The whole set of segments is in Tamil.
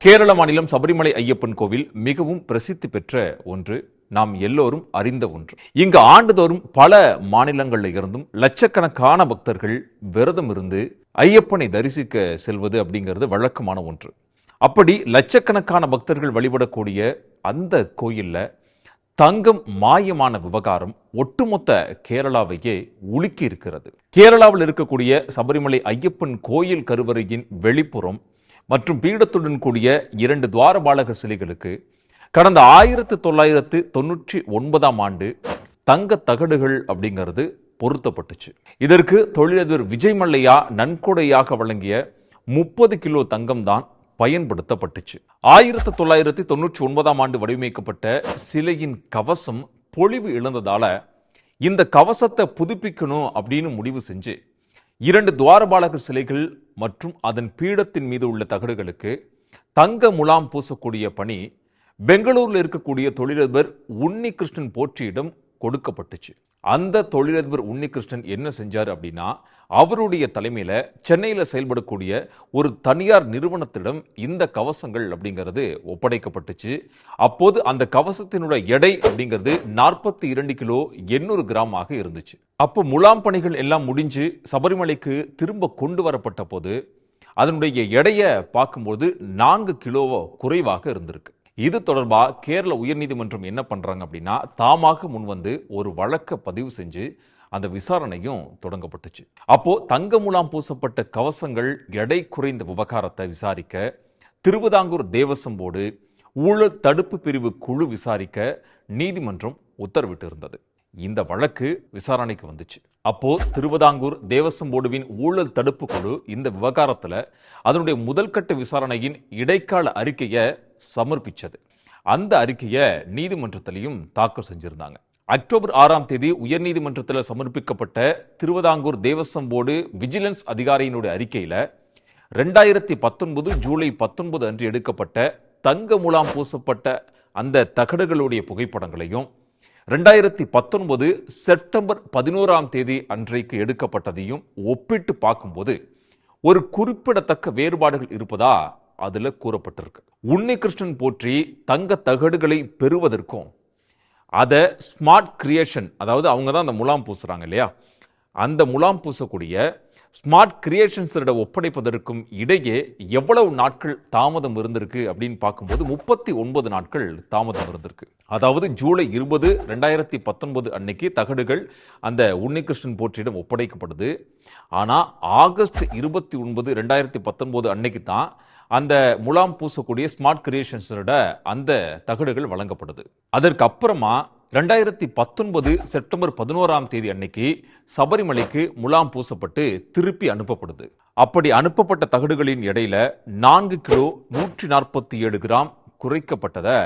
கேரள மாநிலம் சபரிமலை ஐயப்பன் கோவில் மிகவும் பிரசித்தி பெற்ற ஒன்று, நாம் எல்லோரும் அறிந்த ஒன்று. இங்கு ஆண்டுதோறும் பல மாநிலங்களில் இருந்தும் லட்சக்கணக்கான பக்தர்கள் விரதம் இருந்து ஐயப்பனை தரிசிக்க செல்வது அப்படிங்கிறது வழக்கமான ஒன்று. அப்படி லட்சக்கணக்கான பக்தர்கள் வழிபடக்கூடிய அந்த கோயில்ல தங்கம் மாயமான விவகாரம் ஒட்டுமொத்த கேரளாவையே உலுக்கி இருக்கிறது. கேரளாவில் இருக்கக்கூடிய சபரிமலை ஐயப்பன் கோயில் கருவறையின் வெளிப்புறம் மற்றும் பீடத்துடன் கூடிய 2 துவாரபாலக சிலைகளுக்கு கடந்த 1999ஆம் ஆண்டு தங்க தகடுகள் அப்படிங்கிறது பொருத்தப்பட்டுச்சு. இதற்கு தொழிலதிபர் விஜய் மல்லையா நன்கொடையாக வழங்கிய 30 கிலோ தங்கம் தான் பயன்படுத்தப்பட்டுச்சு. 1999ஆம் ஆண்டு வடிவமைக்கப்பட்ட சிலையின் கவசம் பொலிவு இழந்ததால இந்த கவசத்தை புதுப்பிக்கணும் அப்படின்னு முடிவு செஞ்சு 2 துவாரபாலக சிலைகள் மற்றும் அதன் பீடத்தின் மீது உள்ள தகடுகளுக்கு தங்க முலாம் பூசக்கூடிய பணி பெங்களூரில் இருக்கக்கூடிய தொழிலதிபர் உன்னிகிருஷ்ணன் போற்றியிடம் கொடுக்கப்பட்டுச்சு. அந்த தொழிலதிபர் உன்னிகிருஷ்ணன் என்ன செஞ்சார் அப்படின்னா, அவருடைய தலைமையில சென்னையில செயல்படக்கூடிய ஒரு தனியார் நிறுவனத்திடம் இந்த கவசங்கள் அப்படிங்கிறது ஒப்படைக்கப்பட்டுச்சு. அப்போது அந்த கவசத்தினுடைய எடை அப்படிங்கிறது 42 கிலோ 800 கிராம் ஆக இருந்துச்சு. அப்போ முலாம் பணிகள் எல்லாம் முடிஞ்சு சபரிமலைக்கு திரும்ப கொண்டு வரப்பட்ட போது அதனுடைய எடையை பார்க்கும்போது 4 கிலோ குறைவாக இருந்திருக்கு. இது தொடர்பாக கேரள உயர்நீதிமன்றம் என்ன பண்றாங்க அப்படின்னா, தாமாக முன்வந்து ஒரு வழக்கை பதிவு செஞ்சு அந்த விசாரணையும் தொடங்கப்பட்டுச்சு. அப்போ தங்க முலாம் பூசப்பட்ட கவசங்கள் எடை குறைந்த விவகாரத்தை விசாரிக்க திருவிதாங்கூர் தேவசம் போர்டு ஊழல் தடுப்பு பிரிவு குழு விசாரிக்க நீதிமன்றம் உத்தரவிட்டு இருந்தது. இந்த வழக்கு விசாரணைக்கு வந்துச்சு. அப்போ திருவிதாங்கூர் தேவசம் போர்டுவின் ஊழல் தடுப்பு குழு இந்த விவகாரத்துல அதனுடைய முதல் கட்ட விசாரணையின் இடைக்கால அறிக்கையை சமர்ப்பிச்சது. அந்த அறிக்கையை நீதிமன்றத்திலையும் தாக்கல் செஞ்சிருந்தாங்க. அக்டோபர் 6ஆம் தேதி உயர்நீதிமன்றத்தில் சமர்ப்பிக்கப்பட்ட திருவிதாங்கூர் தேவசம் போர்டு விஜிலன்ஸ் அதிகாரியினுடைய அறிக்கையில 2019 ஜூலை 19 அன்று எடுக்கப்பட்ட தங்க முலாம் பூசப்பட்ட அந்த தகடுகளுடைய புகைப்படங்களையும் 2019 செப்டம்பர் 11ஆம் தேதி அன்றைக்கு எடுக்கப்பட்டதையும் ஒப்பிட்டு பார்க்கும்போது ஒரு குறிப்பிடத்தக்க வேறுபாடுகள் இருப்பதா அதுல கூறப்பட்டிருக்கு. உன்னிகிருஷ்ணன் போற்றி தங்க தகடுகளை பெறுவதற்கும் அதை ஸ்மார்ட் கிரியேஷன், அதாவது அவங்க தான் அந்த முலாம் பூசுறாங்க இல்லையா, அந்த முலாம் பூசக்கூடிய ஸ்மார்ட் கிரியேஷன்ஸோட ஒப்படைப்பதற்கும் இடையே எவ்வளவு நாட்கள் தாமதம் இருந்திருக்கு அப்படின்னு பார்க்கும்போது 39 நாட்கள் தாமதம் இருந்திருக்கு. அதாவது ஜூலை 20, 2019 அன்னைக்கு தகடுகள் அந்த உன்னிகிருஷ்ணன் போற்றியிடம் ஒப்படைக்கப்படுது. ஆனா ஆகஸ்ட் 29, 2019 அன்னைக்கு தான் அந்த முலாம் பூசக்கூடிய ஸ்மார்ட் கிரியேஷன்ஸோட அந்த தகடுகள் வழங்கப்படுது. அதற்கு அப்புறமா 2019 செப்டம்பர் 11ஆம் தேதி அன்னைக்கு சபரிமலைக்கு முலாம் பூசப்பட்டு திருப்பி அனுப்பப்படுது. அப்படி அனுப்பப்பட்ட தகடுகளின் எடையில 4 கிலோ 147 கிராம் குறைக்கப்பட்டதை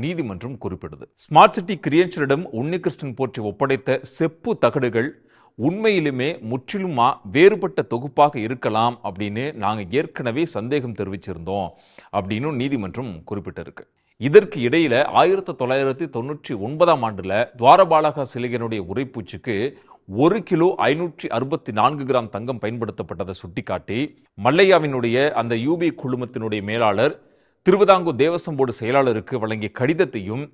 நீதிமன்றம் குறிப்பிடுது. ஸ்மார்ட் சிட்டி கிரியேஷனிடம் உன்னிகிருஷ்ணன் போற்றி ஒப்படைத்த செப்பு தகடுகள் உண்மையிலுமே முற்றிலுமா வேறுபட்ட தொகுப்பாக இருக்கலாம் அப்படின்னு நாங்கள் ஏற்கனவே சந்தேகம் தெரிவிச்சிருந்தோம் அப்படின்னு நீதிமன்றம் குறிப்பிட்டிருக்கு. இதற்கு இடையில 1999ஆம் ஆண்டுல துவாரபாலக சிலையினுடைய உரைப்பூச்சுக்கு 1 கிலோ 564 கிராம் தங்கம் பயன்படுத்தப்பட்டதை சுட்டிக்காட்டி மல்லையாவினுடைய அந்த யூபி குழுமத்தினுடைய மேலாளர் திருவிதாங்கூர் தேவசம் போர்டு செயலாளருக்கு வழங்கிய கடிதத்தையும்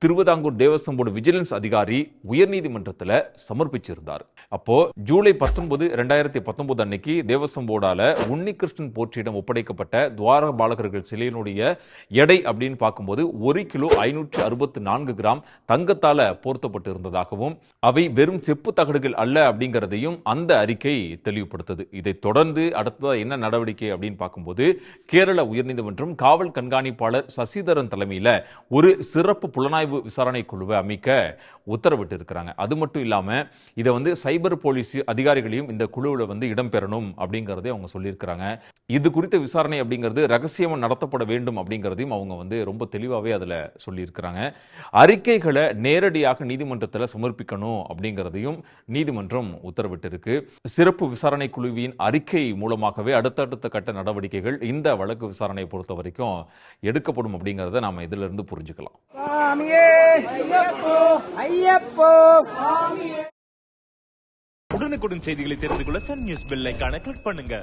திருவிதாங்கூர் தேவசம் போர்டு விஜிலன்ஸ் அதிகாரி உயர்நீதிமன்றத்தில் சமர்ப்பிச்சிருந்தார். அப்போ ஜூலை 19, 2019 அன்னைக்கு தேவசம் போர்டால உன்னிகிருஷ்ணன் போற்றியிடம் ஒப்படைக்கப்பட்ட துவாரபாலகர்கள் சிலையினுடைய எடை அப்படின்னு பார்க்கும்போது 1 கிலோ 564 கிராம் தங்கத்தால போர்த்தப்பட்டு இருந்ததாகவும் அவை வெறும் செப்பு தகடுகள் அல்ல அப்படிங்கிறதையும் அந்த அறிக்கை தெளிவுபடுத்தது. இதை தொடர்ந்து அடுத்ததா என்ன நடவடிக்கை அப்படின்னு பார்க்கும்போது கேரள உயர்நீதிமன்றம் காவல் கண்காணிப்பாளர் சசிதரன் தலைமையில ஒரு சிறப்பு புலனாய்வு விசாரணை குழுவை அமைக்க உத்தரவிட்டு இருக்கிறாங்க. அது மட்டும் இல்லாம இதை சைபர் போலீஸ் அதிகாரிகளையும் இந்த குழுவில் இடம்பெறணும் அப்படிங்கறதை அவங்க சொல்லியிருக்கிறாங்க. இது குறித்த விசாரணை அப்படிங்கிறது ரகசியமா நடத்தப்பட வேண்டும் அப்படிங்கிறதையும் அவங்க ரொம்ப தெளிவாகவே அதுல சொல்லியிருக்கிறாங்க. அறிக்கைகளை நேரடியாக நீதிமன்றத்தில் சமர்ப்பிக்கணும் அப்படிங்கிறதையும் நீதிமன்றம் உத்தரவிட்டு இருக்கு. சிறப்பு விசாரணை குழுவின் அறிக்கை மூலமாகவே அடுத்தடுத்த கட்ட நடவடிக்கைகள் இந்த வழக்கு விசாரணையை பொறுத்த வரைக்கும் எடுக்கப்படும் அப்படிங்கிறத நாம இதுல இருந்து புரிஞ்சுக்கலாம். உடனுக்குடன் செய்திகளை தெரிந்து கொள்ள சன் நியூஸ் பெல் ஐகானை கிளிக் பண்ணுங்க.